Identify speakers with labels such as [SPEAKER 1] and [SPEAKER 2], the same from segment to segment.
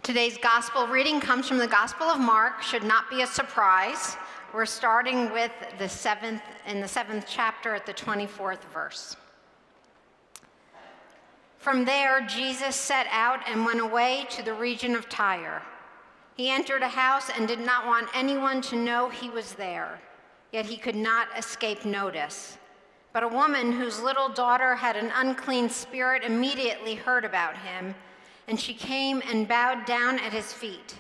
[SPEAKER 1] Today's gospel reading comes from the Gospel of Mark. Should not be a surprise. We're starting with the seventh chapter at the 24th verse. From there, Jesus set out and went away to the region of Tyre. He entered a house and did not want anyone to know he was there, yet he could not escape notice. But a woman whose little daughter had an unclean spirit immediately heard about him, and she came and bowed down at his feet.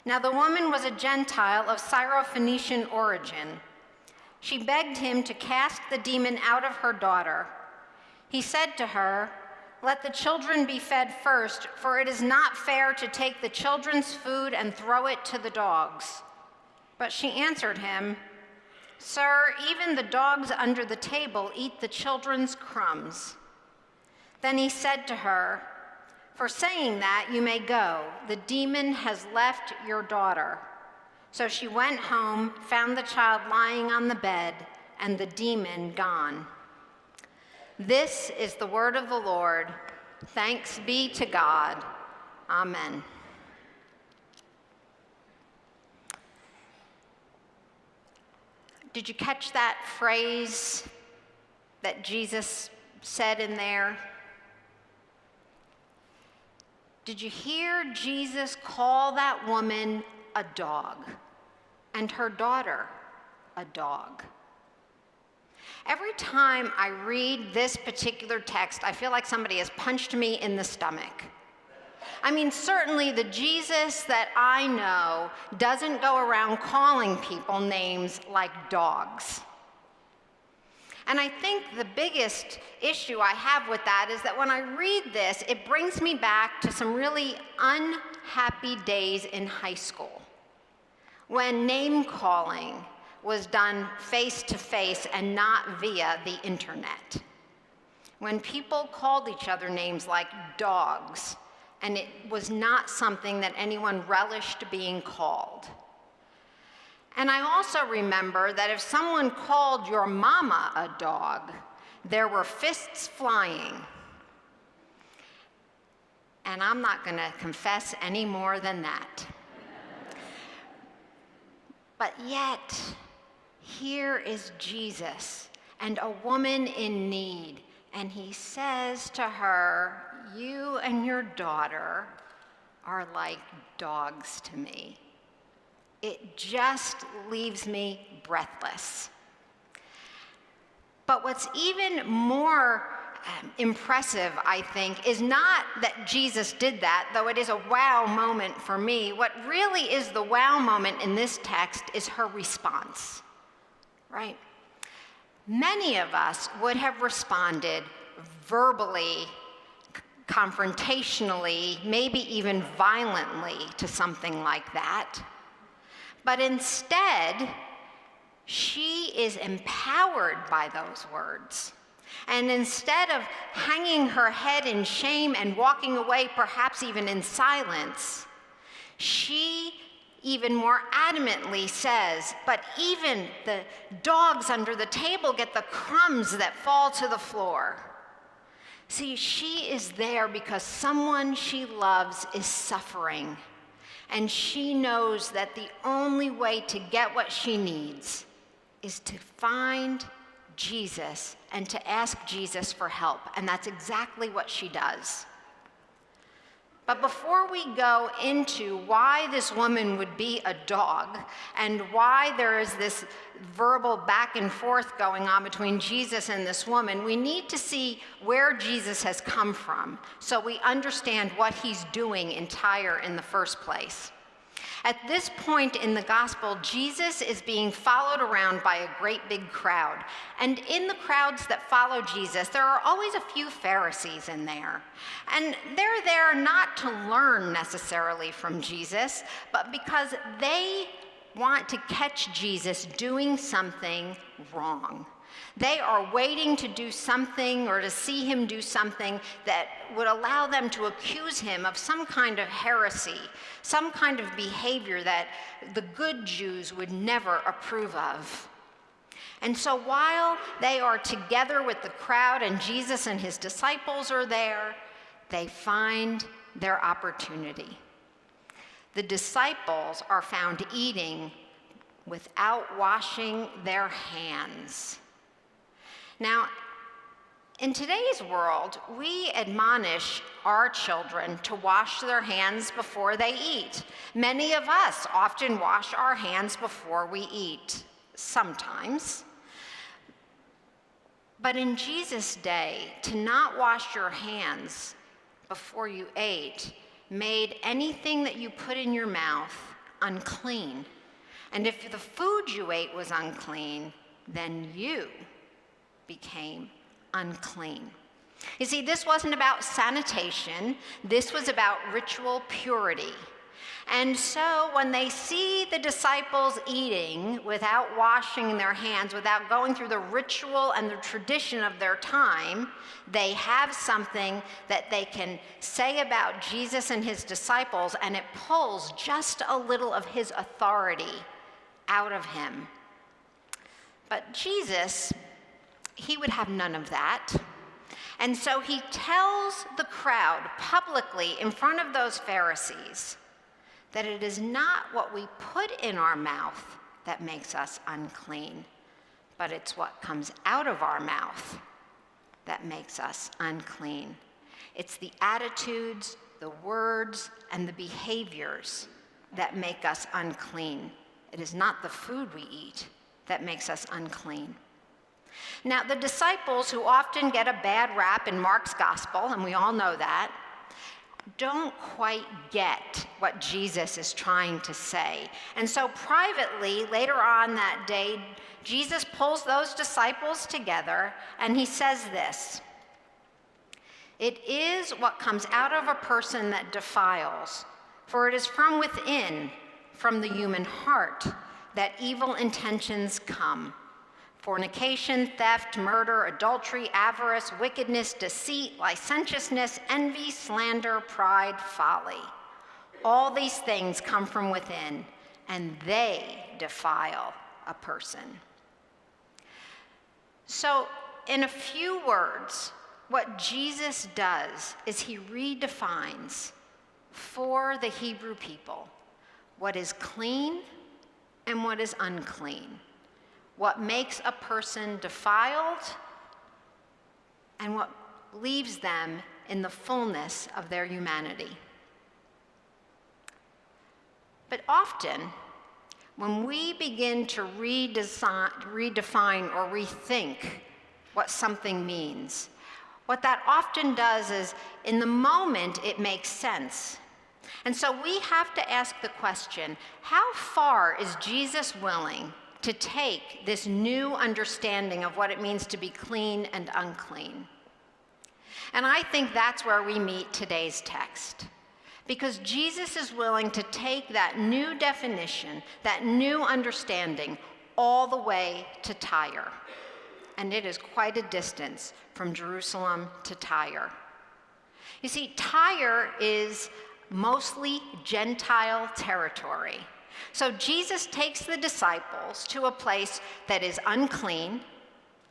[SPEAKER 1] Now the woman was a Gentile of Syrophoenician origin. She begged him to cast the demon out of her daughter. He said to her, "Let the children be fed first, for it is not fair to take the children's food and throw it to the dogs." But she answered him, "Sir, even the dogs under the table eat the children's crumbs." Then he said to her, "For saying that, you may go. The demon has left your daughter." So she went home, found the child lying on the bed, and the demon gone. This is the word of the Lord. Thanks be to God. Amen. Did you catch that phrase that Jesus said in there? Did you hear Jesus call that woman a dog and her daughter a dog? Every time I read this particular text, I feel like somebody has punched me in the stomach. I mean, certainly the Jesus that I know doesn't go around calling people names like dogs. And I think the biggest issue I have with that is that when I read this, it brings me back to some really unhappy days in high school, when name calling was done face-to-face and not via the internet. When people called each other names like dogs, and it was not something that anyone relished being called. And I also remember that if someone called your mama a dog, there were fists flying. And I'm not going to confess any more than that. But yet, here is Jesus and a woman in need, and he says to her, "You and your daughter are like dogs to me." It just leaves me breathless. But what's even more impressive, I think, is not that Jesus did that, though it is a wow moment for me. What really is the wow moment in this text is her response, right? Many of us would have responded verbally, confrontationally, maybe even violently to something like that. But instead, she is empowered by those words. And instead of hanging her head in shame and walking away, perhaps even in silence, she even more adamantly says, "But even the dogs under the table get the crumbs that fall to the floor." See, she is there because someone she loves is suffering. And she knows that the only way to get what she needs is to find Jesus and to ask Jesus for help. And that's exactly what she does. But before we go into why this woman would be a dog and why there is this verbal back and forth going on between Jesus and this woman, we need to see where Jesus has come from so we understand what he's doing in Tyre in the first place. At this point in the gospel, Jesus is being followed around by a great big crowd. And in the crowds that follow Jesus, there are always a few Pharisees in there. And they're there not to learn necessarily from Jesus, but because they want to catch Jesus doing something wrong. They are waiting to do something or to see him do something that would allow them to accuse him of some kind of heresy, some kind of behavior that the good Jews would never approve of. And so while they are together with the crowd and Jesus and his disciples are there, they find their opportunity. The disciples are found eating without washing their hands. Now, in today's world, we admonish our children to wash their hands before they eat. Many of us often wash our hands before we eat, sometimes. But in Jesus' day, to not wash your hands before you ate made anything that you put in your mouth unclean. And if the food you ate was unclean, then you became unclean. You see, this wasn't about sanitation. This was about ritual purity. And so when they see the disciples eating without washing their hands, without going through the ritual and the tradition of their time, they have something that they can say about Jesus and his disciples, and it pulls just a little of his authority out of him. But Jesus, he would have none of that. And so he tells the crowd publicly in front of those Pharisees that it is not what we put in our mouth that makes us unclean, but it's what comes out of our mouth that makes us unclean. It's the attitudes, the words, and the behaviors that make us unclean. It is not the food we eat that makes us unclean. Now, the disciples, who often get a bad rap in Mark's gospel, and we all know that, don't quite get what Jesus is trying to say. And so privately, later on that day, Jesus pulls those disciples together and he says this: "It is what comes out of a person that defiles, for it is from within, from the human heart, that evil intentions come. Fornication, theft, murder, adultery, avarice, wickedness, deceit, licentiousness, envy, slander, pride, folly. All these things come from within, and they defile a person." So, in a few words, what Jesus does is he redefines for the Hebrew people what is clean and what is unclean, what makes a person defiled, and what leaves them in the fullness of their humanity. But often, when we begin to redefine or rethink what something means, what that often does is, in the moment, it makes sense. And so we have to ask the question, how far is Jesus willing to take this new understanding of what it means to be clean and unclean? And I think that's where we meet today's text. Because Jesus is willing to take that new definition, that new understanding, all the way to Tyre. And it is quite a distance from Jerusalem to Tyre. You see, Tyre is mostly Gentile territory. So Jesus takes the disciples to a place that is unclean,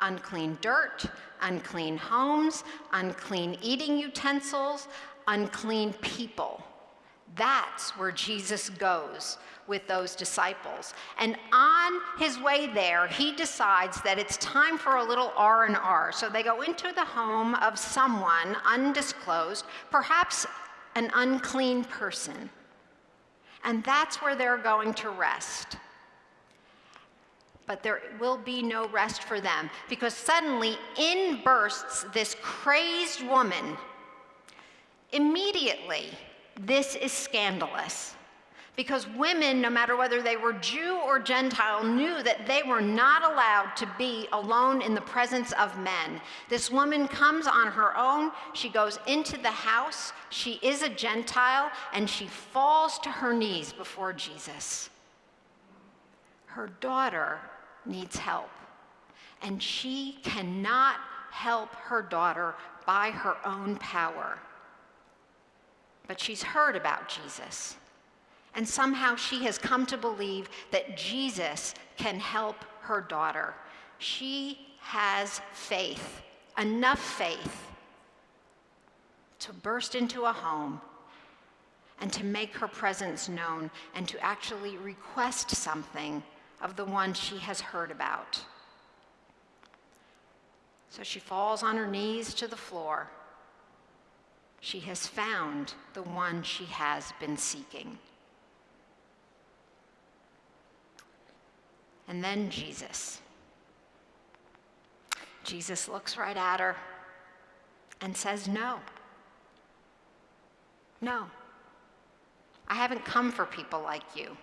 [SPEAKER 1] unclean dirt, unclean homes, unclean eating utensils, unclean people. That's where Jesus goes with those disciples. And on his way there, he decides that it's time for a little R&R. So they go into the home of someone undisclosed, perhaps an unclean person. And that's where they're going to rest. But there will be no rest for them, because suddenly in bursts this crazed woman. Immediately, this is scandalous, because women, no matter whether they were Jew or Gentile, knew that they were not allowed to be alone in the presence of men. This woman comes on her own. She goes into the house. She is a Gentile, and she falls to her knees before Jesus. Her daughter needs help, and she cannot help her daughter by her own power. But she's heard about Jesus, and somehow she has come to believe that Jesus can help her daughter. She has faith, enough faith, to burst into a home and to make her presence known and to actually request something of the one she has heard about. So she falls on her knees to the floor. She has found the one she has been seeking. And then Jesus. Jesus looks right at her and says, "No. No. I haven't come for people like you.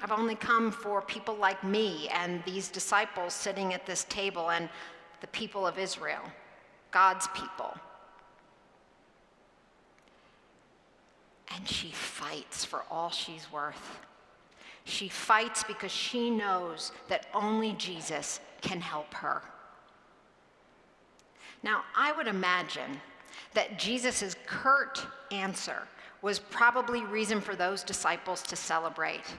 [SPEAKER 1] I've only come for people like me and these disciples sitting at this table and the people of Israel, God's people." And she fights for all she's worth. She fights because she knows that only Jesus can help her. Now, I would imagine that Jesus' curt answer was probably reason for those disciples to celebrate.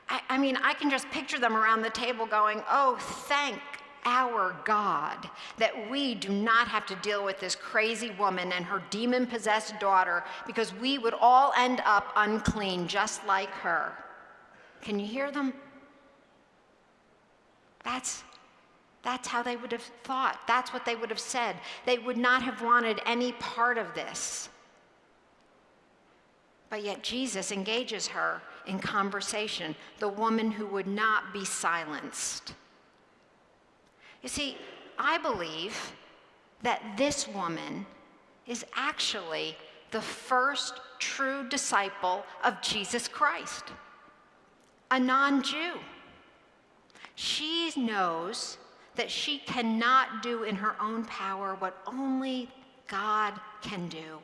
[SPEAKER 1] I mean, I can just picture them around the table going, "Oh, thank our God that we do not have to deal with this crazy woman and her demon-possessed daughter, because we would all end up unclean just like her." Can you hear them? That's how they would have thought. That's what they would have said. They would not have wanted any part of this. But yet Jesus engages her in conversation, the woman who would not be silenced. You see, I believe that this woman is actually the first true disciple of Jesus Christ, a non-Jew. She knows that she cannot do in her own power what only God can do.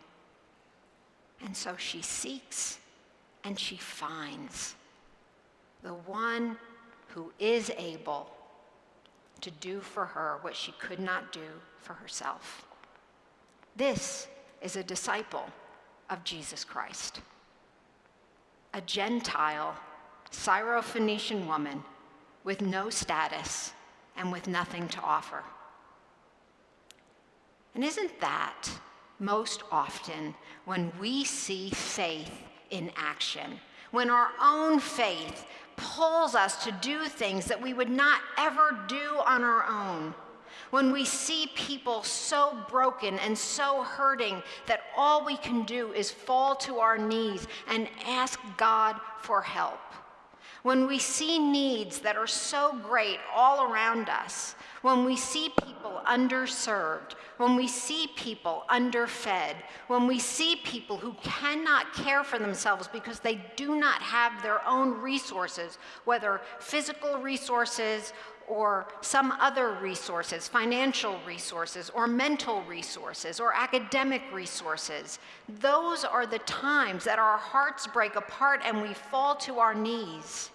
[SPEAKER 1] And so she seeks and she finds the one who is able to do for her what she could not do for herself. This is a disciple of Jesus Christ, a Gentile Syrophoenician woman with no status and with nothing to offer. And isn't that most often when we see faith in action, when our own faith pulls us to do things that we would not ever do on our own, when we see people so broken and so hurting that all we can do is fall to our knees and ask God for help, when we see needs that are so great all around us, when we see people underserved, when we see people underfed, when we see people who cannot care for themselves because they do not have their own resources, whether physical resources or some other resources, financial resources or mental resources or academic resources, those are the times that our hearts break apart and we fall to our knees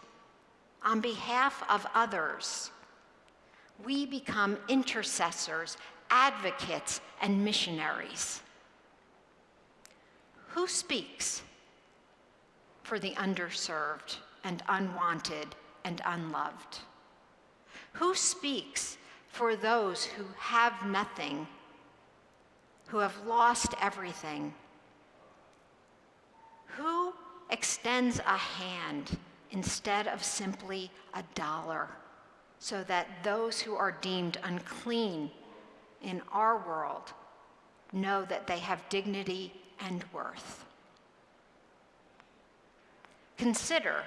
[SPEAKER 1] on behalf of others. We become intercessors, advocates, and missionaries. Who speaks for the underserved and unwanted and unloved? Who speaks for those who have nothing, who have lost everything? Who extends a hand instead of simply $1, so that those who are deemed unclean in our world know that they have dignity and worth? Consider,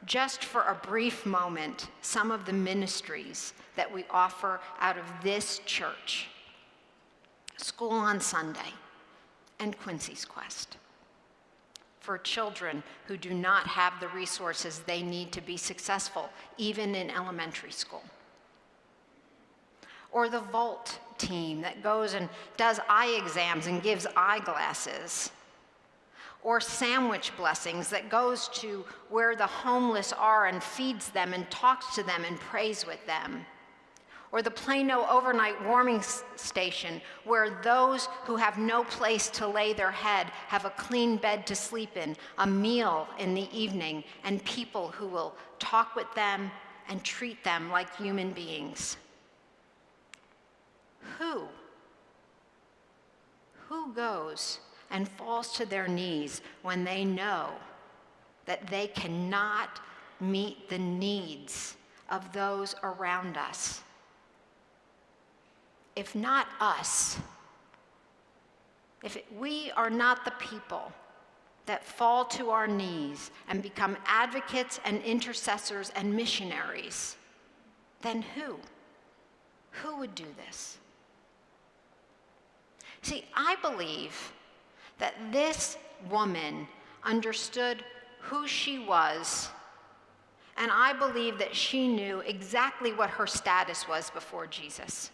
[SPEAKER 1] just for a brief moment, some of the ministries that we offer out of this church: School on Sunday and Quincy's Quest, for children who do not have the resources they need to be successful, even in elementary school. Or the Volt team that goes and does eye exams and gives eyeglasses. Or Sandwich Blessings that goes to where the homeless are and feeds them and talks to them and prays with them. Or the Plano overnight warming station, where those who have no place to lay their head have a clean bed to sleep in, a meal in the evening, and people who will talk with them and treat them like human beings. Who goes and falls to their knees when they know that they cannot meet the needs of those around us. If not us, if we are not the people that fall to our knees and become advocates and intercessors and missionaries, then who? Who would do this? See, I believe that this woman understood who she was, and I believe that she knew exactly what her status was before Jesus.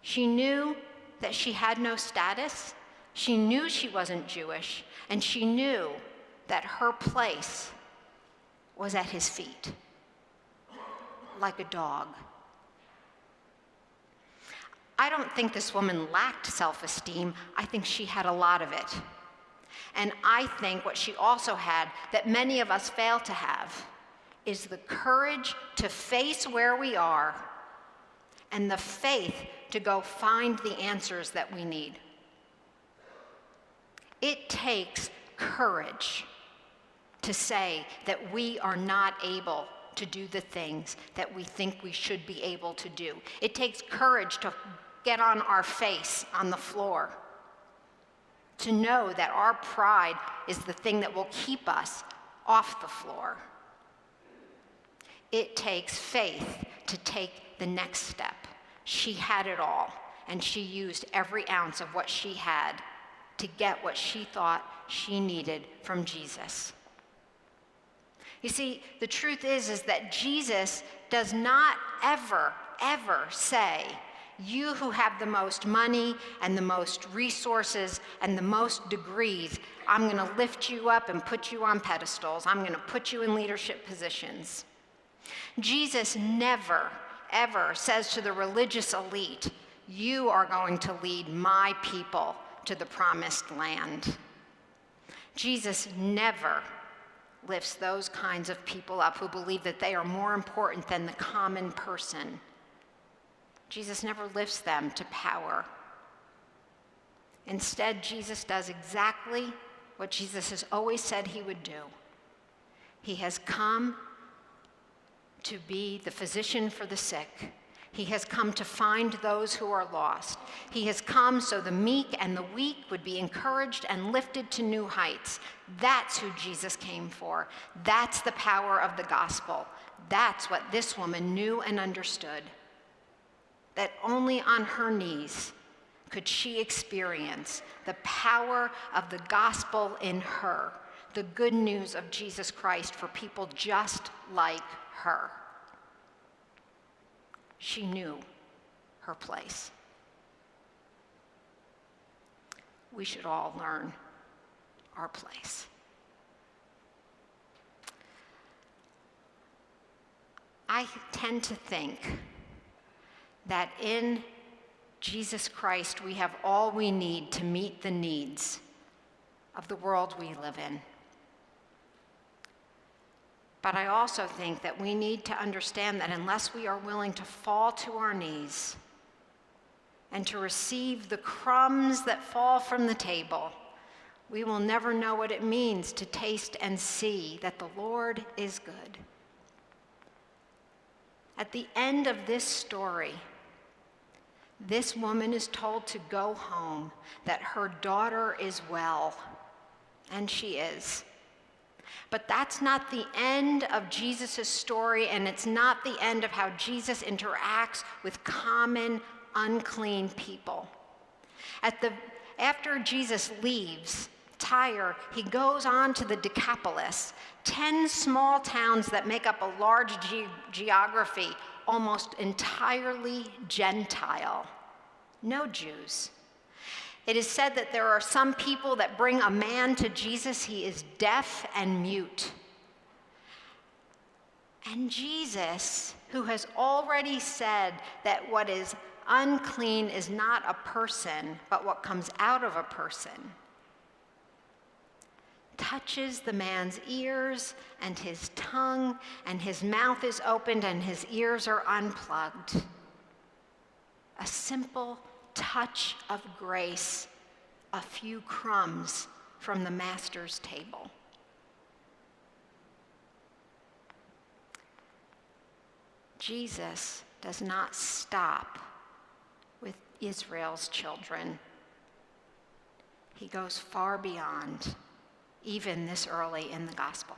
[SPEAKER 1] She knew that she had no status. She knew she wasn't Jewish, and she knew that her place was at his feet, like a dog. I don't think this woman lacked self-esteem. I think she had a lot of it. And I think what she also had, that many of us fail to have, is the courage to face where we are and the faith to go find the answers that we need. It takes courage to say that we are not able to do the things that we think we should be able to do. It takes courage to get on our face on the floor, to know that our pride is the thing that will keep us off the floor. It takes faith to take the next step. She had it all, and she used every ounce of what she had to get what she thought she needed from Jesus. You see, the truth is that Jesus does not ever say, you who have the most money and the most resources and the most degrees, I'm going to lift you up and put you on pedestals. I'm going to put you in leadership positions. Jesus never, ever says to the religious elite, you are going to lead my people to the promised land. Jesus never lifts those kinds of people up who believe that they are more important than the common person. Jesus never lifts them to power. Instead, Jesus does exactly what Jesus has always said he would do. He has come to be the physician for the sick. He has come to find those who are lost. He has come so the meek and the weak would be encouraged and lifted to new heights. That's who Jesus came for. That's the power of the gospel. That's what this woman knew and understood. That only on her knees could she experience the power of the gospel in her, the good news of Jesus Christ for people just like her. She knew her place. We should all learn our place. I tend to think that in Jesus Christ we have all we need to meet the needs of the world we live in. But I also think that we need to understand that unless we are willing to fall to our knees and to receive the crumbs that fall from the table, we will never know what it means to taste and see that the Lord is good. At the end of this story, this woman is told to go home, that her daughter is well, and she is. But that's not the end of Jesus' story, and it's not the end of how Jesus interacts with common, unclean people. After Jesus leaves Tyre, he goes on to the Decapolis, 10 small towns that make up a large geography, almost entirely Gentile. No Jews. It is said that there are some people that bring a man to Jesus. He is deaf and mute. And Jesus, who has already said that what is unclean is not a person, but what comes out of a person, touches the man's ears and his tongue, and his mouth is opened and his ears are unplugged. A simple touch of grace a few crumbs from the master's table. Jesus does not stop with Israel's children. He goes far beyond, even this early in the gospel.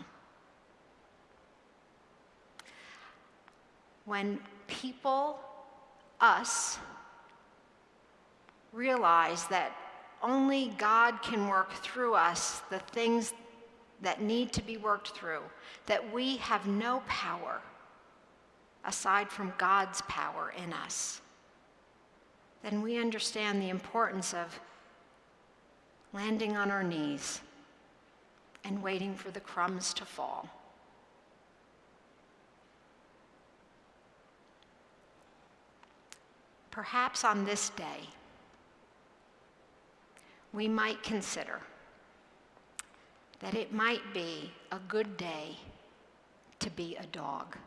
[SPEAKER 1] When people, us, realize that only God can work through us the things that need to be worked through, that we have no power aside from God's power in us, then we understand the importance of landing on our knees and waiting for the crumbs to fall. Perhaps on this day, we might consider that it might be a good day to be a dog.